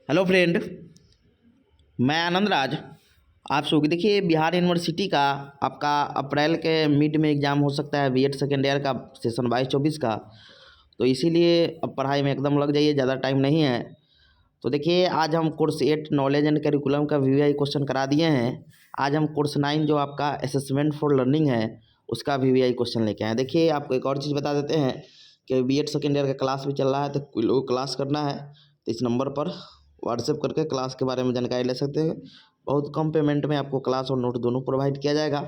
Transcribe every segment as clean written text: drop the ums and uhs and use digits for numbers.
Hello friend, मैं आनंद राज। आप सभी देखिए, बिहार यूनिवर्सिटी का आपका अप्रैल के मिड में एग्ज़ाम हो सकता है बीएड सेकेंड ईयर का सेशन 22-24 का। तो इसीलिए अब पढ़ाई में एकदम लग जाइए, ज़्यादा टाइम नहीं है। तो देखिए, आज हम कोर्स 8 नॉलेज एंड करिकुलम का वीवीआई क्वेश्चन करा दिए हैं। आज हम कोर्स 9 जो आपका असेसमेंट फॉर लर्निंग है उसका वीवीआई क्वेश्चन लेके आए। देखिए, आपको एक और चीज़ बता देते हैं कि बीएड सेकेंड ईयर का क्लास भी चल रहा है, तो कोई लोग क्लास करना है तो इस नंबर पर व्हाट्सएप करके क्लास के बारे में जानकारी ले सकते हैं। बहुत कम पेमेंट में आपको क्लास और नोट दोनों प्रोवाइड किया जाएगा।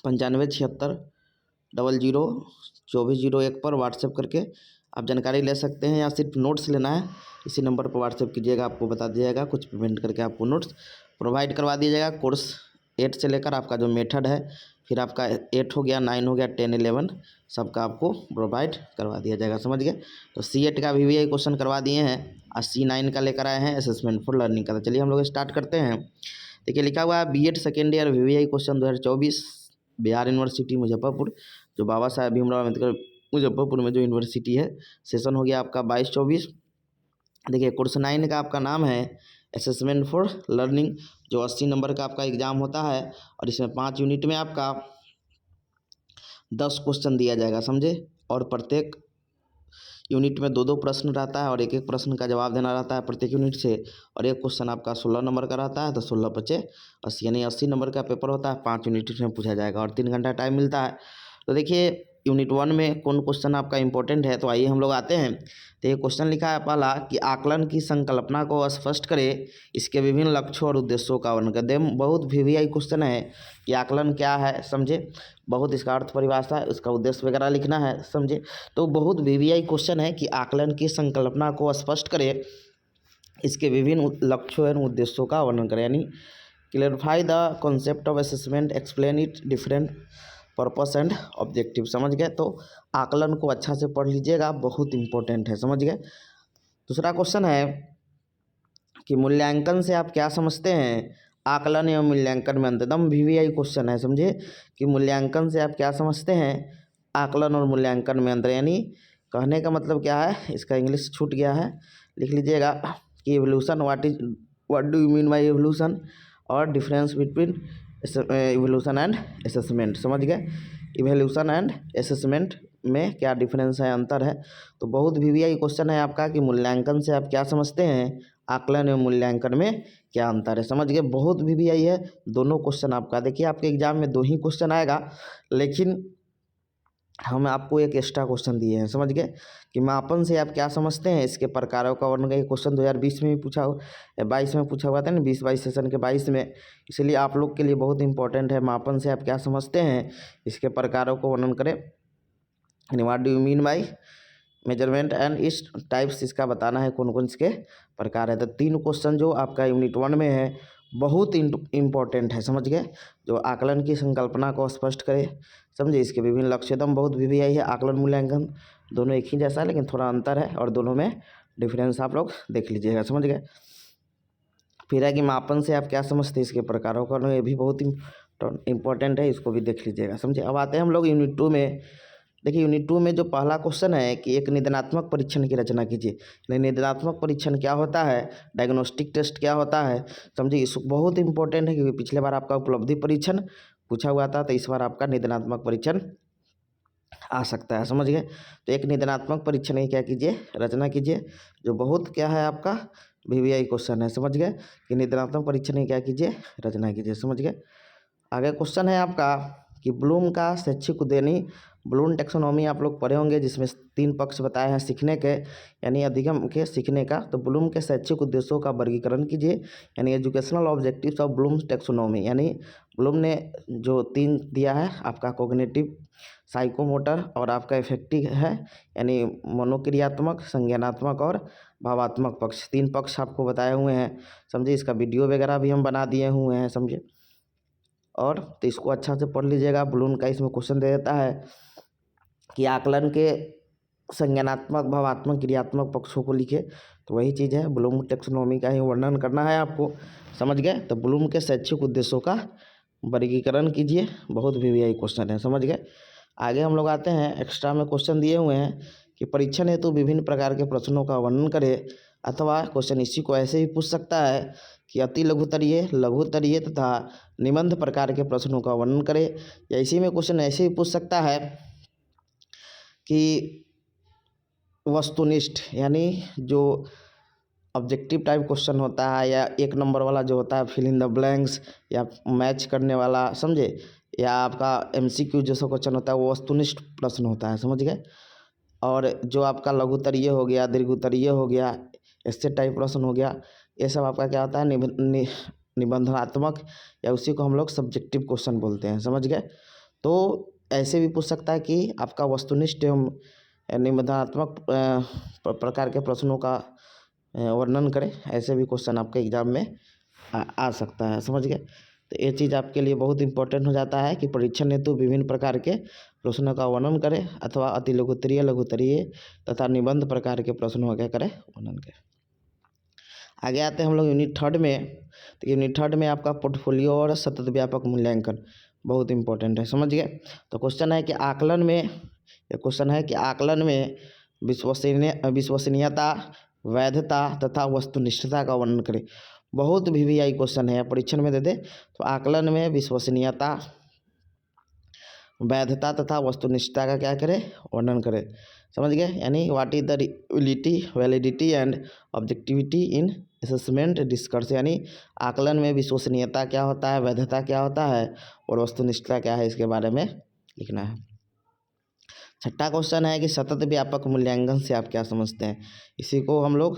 9576002401 पर व्हाट्सएप करके आप जानकारी ले सकते हैं, या सिर्फ नोट्स लेना है इसी नंबर पर व्हाट्सएप कीजिएगा, आपको बता दिया जाएगा। कुछ पेमेंट करके आपको नोट्स प्रोवाइड करवा दिया जाएगा। कोर्स 8 से लेकर आपका जो मेथड है, फिर आपका 8 हो गया, 9 हो गया, 10, 11 सबका आपको प्रोवाइड करवा दिया जाएगा। समझ गए? तो C8 का वीवीआई क्वेश्चन करवा दिए हैं और C9 का लेकर आए हैं असेसमेंट फॉर लर्निंग का। तो चलिए हम लोग स्टार्ट करते हैं। देखिए, लिखा हुआ है BEd second year VVI question 2024 Bihar university Muzaffarpur, जो बाबा साहेब भीमराव अम्बेडकर मुजफ्फरपुर में जो यूनिवर्सिटी है। सेशन हो गया आपका 22-24। देखिए, कोर्स 9 का आपका नाम है असेसमेंट फॉर लर्निंग, जो 80 नंबर का आपका एग्ज़ाम होता है और इसमें 5 यूनिट में आपका 10 क्वेश्चन दिया जाएगा। समझे? और प्रत्येक यूनिट में 2-2 प्रश्न रहता है और एक एक प्रश्न का जवाब देना रहता है प्रत्येक यूनिट से। और एक क्वेश्चन आपका 16 नंबर का रहता है, तो 16 बचे 80, यानी 80 नंबर का पेपर होता है। 5 यूनिट में पूछा जाएगा और 3 घंटा टाइम मिलता है। तो देखिए, यूनिट 1 में कौन क्वेश्चन आपका इंपॉर्टेंट है, तो आइए हम लोग आते हैं। तो ये क्वेश्चन लिखा है पहला कि आकलन की संकल्पना को स्पष्ट करें, इसके विभिन्न लक्ष्यों और उद्देश्यों का वर्णन करें। बहुत वीवीआई क्वेश्चन है कि आकलन क्या है, समझे। बहुत इसका अर्थ परिभाषा है, उसका उद्देश्य वगैरह लिखना है, समझे। तो बहुत वीवीआई क्वेश्चन है कि आकलन की संकल्पना को स्पष्ट करें, इसके विभिन्न लक्ष्यों एवं उद्देश्यों का वर्णन करें। यानी clarify the concept of assessment, explain it different purpose and objective. समझ गए? तो आकलन को अच्छा से पढ़ लीजिएगा, बहुत इंपॉर्टेंट है। समझ गए? दूसरा क्वेश्चन है कि मूल्यांकन से आप क्या समझते हैं। आकलन एवं मूल्यांकन में अंतर, एकदम वीवीआई क्वेश्चन है। समझे कि मूल्यांकन से आप क्या समझते हैं, आकलन और मूल्यांकन में अंतर। यानी कहने का मतलब क्या है, इसका इंग्लिश छूट गया है, लिख लीजिएगा कि evolution, what do you mean by evolution, और difference between evolution and assessment. समझ गए? इवोल्यूशन एंड असेसमेंट में क्या डिफरेंस है, अंतर है। तो बहुत वीवीआई क्वेश्चन है आपका कि मूल्यांकन से आप क्या समझते हैं, आकलन एवं मूल्यांकन में क्या अंतर है। समझ गए? बहुत वीवीआई है, दोनों क्वेश्चन आपका। देखिए, आपके एग्जाम में 2 ही क्वेश्चन आएगा, लेकिन हम आपको एक एक्स्ट्रा क्वेश्चन दिए हैं। समझ गए? कि मापन से आप क्या समझते हैं, इसके प्रकारों का वर्णन करें। क्वेश्चन 2020 में भी पूछा हो, 22 में पूछा हुआ था ना, 20-22 सेशन के 22 में। इसलिए आप लोग के लिए बहुत इंपॉर्टेंट है, मापन से आप क्या समझते हैं, इसके प्रकारों को वर्णन करें। What do you mean by measurement and इस टाइप्स, इसका बताना है कौन कौन इसके प्रकार है। तो 3 क्वेश्चन जो आपका यूनिट 1 में है बहुत इंपॉर्टेंट है। समझ गए? जो आकलन की संकल्पना को स्पष्ट करे, समझे, इसके विभिन्न लक्ष्य, एकदम बहुत वीवीआई है। आकलन मूल्यांकन दोनों एक ही जैसा है, लेकिन थोड़ा अंतर है और दोनों में डिफरेंस आप लोग देख लीजिएगा। समझ गए? फिर है कि मापन से आप क्या समझते हैं, इसके प्रकारों का, ये भी बहुत इंपॉर्टेंट है, इसको भी देख लीजिएगा। समझे? अब आते हैं हम लोग यूनिट 2 में। देखिए, यूनिट 2 में जो पहला क्वेश्चन है कि एक निदानात्मक परीक्षण की रचना कीजिए। निदानात्मक परीक्षण क्या होता है, डायग्नोस्टिक टेस्ट क्या होता है, समझिए। इस बहुत इंपॉर्टेंट है क्योंकि पिछले बार आपका उपलब्धि परीक्षण पूछा हुआ था, तो इस बार आपका निदानात्मक परीक्षण आ सकता है। समझ गए? तो एक निदानात्मक परीक्षण की क्या कीजिए, रचना कीजिए, जो बहुत क्या है आपका वीवीआई क्वेश्चन है। समझ गए? कि निदानात्मक परीक्षण की क्या कीजिए, रचना कीजिए। समझ गए? आगे क्वेश्चन है आपका कि ब्लूम का शैक्षिक उद्यानी, ब्लूम टेक्सोनॉमी आप लोग पढ़े होंगे, जिसमें 3 पक्ष बताए हैं सीखने के, यानी अधिगम के, सीखने का। तो ब्लूम के शैक्षिक उद्देश्यों का वर्गीकरण कीजिए, यानी educational objectives of Bloom taxonomy. यानी ब्लूम ने जो 3 दिया है आपका, कॉग्निटिव, साइकोमोटर और आपका इफेक्टिव है, यानी मनोक्रियात्मक, संज्ञानात्मक और भावात्मक पक्ष। 3 पक्ष आपको बताए हुए हैं। समझे? इसका वीडियो वगैरह भी हम बना दिए हुए हैं। समझे? और तो इसको अच्छा से पढ़ लीजिएगा। ब्लूम का इसमें क्वेश्चन दे देता है कि आकलन के संज्ञानात्मक, भावात्मक, क्रियात्मक पक्षों को लिखे। तो वही चीज़ है, ब्लूम टेक्सोनॉमी का ही वर्णन करना है आपको। समझ गए? तो ब्लूम के शैक्षिक उद्देश्यों का वर्गीकरण कीजिए, बहुत वीवीआई क्वेश्चन है। समझ गए? आगे हम लोग आते हैं, एक्स्ट्रा में क्वेश्चन दिए हुए हैं कि परीक्षण हेतु विभिन्न प्रकार के प्रश्नों का वर्णन करें। अथवा क्वेश्चन इसी को ऐसे भी पूछ सकता है कि अति लघुतरीय, लघुतरीय तथा निबंध प्रकार के प्रश्नों का वर्णन करें। या इसी में क्वेश्चन ऐसे भी पूछ सकता है कि वस्तुनिष्ठ, यानी जो ऑब्जेक्टिव टाइप क्वेश्चन होता है, या एक नंबर वाला जो होता है फिल इन द ब्लैंक्स, या मैच करने वाला, समझे, या आपका एमसीक्यू जैसा क्वेश्चन होता है वो वस्तुनिष्ठ प्रश्न होता है, समझ गए। और जो आपका लघुतरीय हो गया, दीर्घोत्तरीय हो गया, ऐसे टाइप प्रश्न हो गया, ये सब आपका क्या होता है निबंधनात्मक, या उसी को हम लोग सब्जेक्टिव क्वेश्चन बोलते हैं, समझ गए। तो ऐसे भी पूछ सकता है कि आपका वस्तुनिष्ठ एवं निबंधनात्मक प्रकार के प्रश्नों का वर्णन करें। ऐसे भी क्वेश्चन आपके एग्जाम में आ सकता है, समझ गए। तो ये चीज़ आपके लिए बहुत इंपॉर्टेंट हो जाता है कि परीक्षण हेतु विभिन्न प्रकार के प्रश्नों का वर्णन करें, अथवा अति लघुतरीय, लघुतरीय तथा निबंध प्रकार के प्रश्नों का क्या करें, वर्णन करें। आगे आते हैं हम लोग यूनिट 3 में। तो यूनिट 3 में आपका पोर्टफोलियो और सतत व्यापक मूल्यांकन बहुत इंपॉर्टेंट है, समझ गए। तो क्वेश्चन है कि आकलन में विश्वसनीयता, वैधता तथा वस्तुनिष्ठता का वर्णन करें। बहुत वीवीआई क्वेश्चन है, परीक्षण में दे दे। तो आकलन में विश्वसनीयता, वैधता तथा वस्तुनिष्ठता का क्या करें, वर्णन करें, समझ गए। यानी what is the validity and objectivity in assessment डिस्कर्स, यानी आकलन में विश्वसनीयता क्या होता है, वैधता क्या होता है और वस्तुनिष्ठता क्या है, इसके बारे में लिखना है। छठा क्वेश्चन है कि सतत व्यापक मूल्यांकन से आप क्या समझते हैं। इसी को हम लोग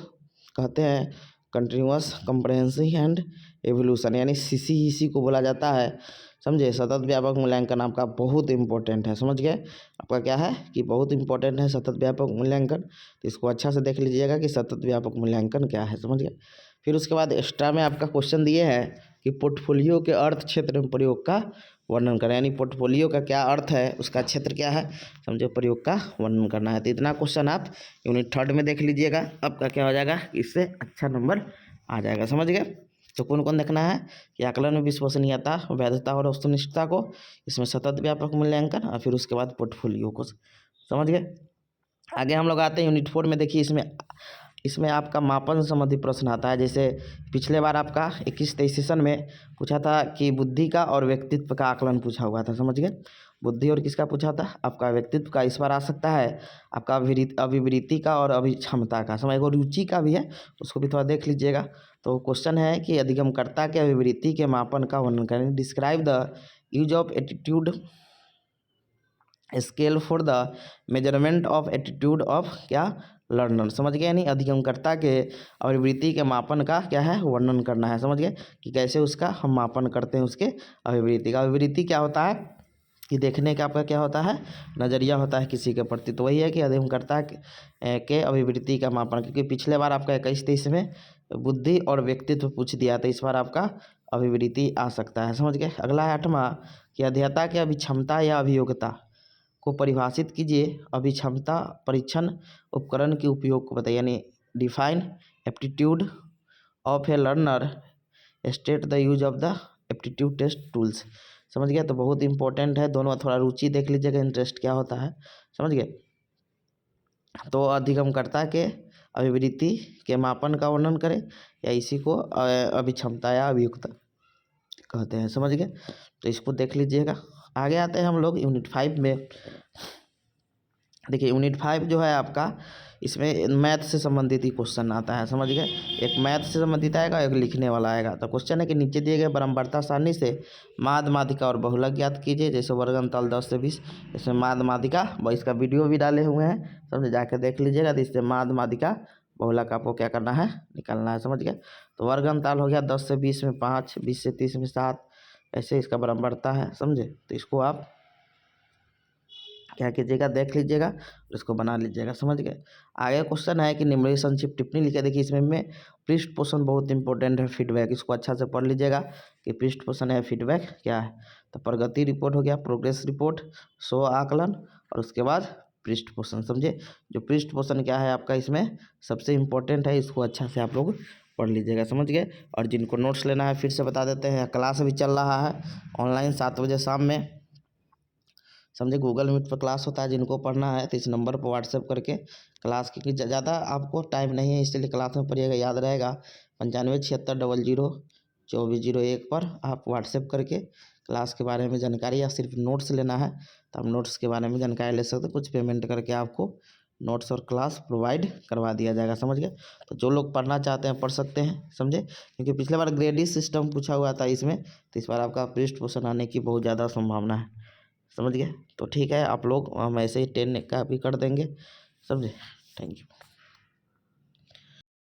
कहते हैं कंटिन्यूअस कंप्रहेंसिव एंड एवोल्यूशन, यानी CCEC को बोला जाता है, समझे। सतत व्यापक मूल्यांकन आपका बहुत इंपॉर्टेंट है, समझ गए। आपका क्या है कि बहुत इंपॉर्टेंट है सतत व्यापक मूल्यांकन। तो इसको अच्छा से देख लीजिएगा कि सतत व्यापक मूल्यांकन क्या है, समझ गए। फिर उसके बाद एक्स्ट्रा में आपका क्वेश्चन दिए हैं कि पोर्टफोलियो के अर्थ क्षेत्र में प्रयोग का वर्णन करें, यानी पोर्टफोलियो का क्या अर्थ है, उसका क्षेत्र क्या है, समझो, प्रयोग का वर्णन करना है। तो इतना क्वेश्चन आप यूनिट 3 में देख लीजिएगा, आपका क्या हो जाएगा, इससे अच्छा नंबर आ जाएगा, समझ गए। तो कौन कौन देखना है कि आकलन में विश्वसनीयता, वैधता और वस्तुनिष्ठता को, इसमें सतत व्यापक मूल्यांकन, और फिर उसके बाद पोर्टफोलियो को, समझ गए। आगे हम लोग आते हैं यूनिट 4 में। देखिए इसमें आपका मापन संबंधी प्रश्न आता है। जैसे पिछले बार आपका 21-23 सेशन में पूछा था कि बुद्धि का और व्यक्तित्व का आकलन पूछा हुआ था, समझ गए। बुद्धि और किसका पूछा था, आपका व्यक्तित्व का। इस बार आ सकता है आपका अभिवृत्ति का और अभिक्षमता का, समझ। और रुचि का भी है, उसको भी थोड़ा देख लीजिएगा। तो क्वेश्चन है कि अधिगमकर्ता के अभिवृत्ति के मापन का वर्णन करें। Describe the use of attitude scale for the measurement of attitude of क्या, लर्नर, समझ गए। यानी अधिगमकर्ता के अभिवृत्ति के मापन का क्या है, वर्णन करना है, समझ गए, कि कैसे उसका हम मापन करते हैं उसके अभिवृत्ति का। अभिवृत्ति क्या होता है कि देखने का आपका क्या होता है, नज़रिया होता है किसी के प्रति। तो वही है कि अधिगमकर्ता के अभिवृत्ति का मापन, क्योंकि पिछले बार आपका 21-23 में बुद्धि और व्यक्तित्व पूछ दिया था, इस बार आपका अभिवृत्ति आ सकता है, समझ गए। अगला है 8वां कि अध्येता की अभिक्षमता या अभियोग्यता को परिभाषित कीजिए। अभिक्षमता परीक्षण उपकरण के उपयोग को बताइए, यानी define aptitude of a learner, state the use of the aptitude test tools, समझ गया। तो बहुत इंपॉर्टेंट है, दोनों थोड़ा रुचि देख लीजिएगा, इंटरेस्ट क्या होता है, समझ गए। तो अधिगमकर्ता के अभिवृत्ति के मापन का वर्णन करें, या इसी को अभिक्षमता या अभियुक्ता कहते हैं, समझ गए। तो इसको देख लीजिएगा। आगे आते हैं हम लोग यूनिट 5 में। देखिए यूनिट 5 जो है आपका, इसमें मैथ से संबंधित ही क्वेश्चन आता है, समझ गए। एक मैथ से संबंधित आएगा, एक लिखने वाला आएगा। तो क्वेश्चन है कि नीचे दिए गए बराबरता सारणी से माद, माध्यिका और बहुलक ज्ञात कीजिए। जैसे वर्गमूल 10 से 20, इसमें माद, माध्यिका, इसका वीडियो भी डाले हुए हैं, समझे, जाकर देख लीजिएगा। तो इससे माद, माध्यिका, बहुलक आपको क्या करना है, निकालना है, समझ गए। तो वर्गमूल हो गया 10 से 20 में 5, 20 से 30 में 7, ऐसे इसका बराबरता है, समझे। तो इसको आप क्या कीजिएगा, देख लीजिएगा, इसको बना लीजिएगा, समझ गए। आगे क्वेश्चन है कि निम्नलिखित संक्षिप्त टिप्पणी लिखे। देखिए इसमें पृष्ठ पोषण बहुत इंपॉर्टेंट है, फीडबैक, इसको अच्छा से पढ़ लीजिएगा कि पृष्ठ पोषण है, फीडबैक क्या है। तो प्रगति रिपोर्ट हो गया, प्रोग्रेस रिपोर्ट, स्व आकलन, और उसके बाद पृष्ठ पोषण, समझे। जो पृष्ठ पोषण क्या है आपका, इसमें सबसे इम्पोर्टेंट है, इसको अच्छा से आप लोग पढ़ लीजिएगा, समझ गए। और जिनको नोट्स लेना है फिर से बता देते हैं, क्लास भी चल रहा है ऑनलाइन 7 बजे शाम में, समझे। गूगल मीट पर क्लास होता है, जिनको पढ़ना है तो इस नंबर पर व्हाट्सएप करके क्लास की ज़्यादा आपको टाइम नहीं है, इसलिए क्लास में पढ़िएगा, याद रहेगा 9576002401 पर आप व्हाट्सएप करके क्लास के बारे में जानकारी या सिर्फ नोट्स लेना है तो आप नोट्स के बारे में जानकारी ले सकते हो। कुछ पेमेंट करके आपको नोट्स और क्लास प्रोवाइड करवा दिया जाएगा, समझ गए। तो जो लोग पढ़ना चाहते हैं पढ़ सकते हैं, समझे, क्योंकि पिछले बार ग्रेडिंग सिस्टम पूछा हुआ था इसमें, तो इस बार आपका पृष्ठ पोषण आने की बहुत ज़्यादा संभावना है, समझ गए। तो ठीक है, आप लोग हम ऐसे ही 10 का भी कर देंगे, समझे। Thank you.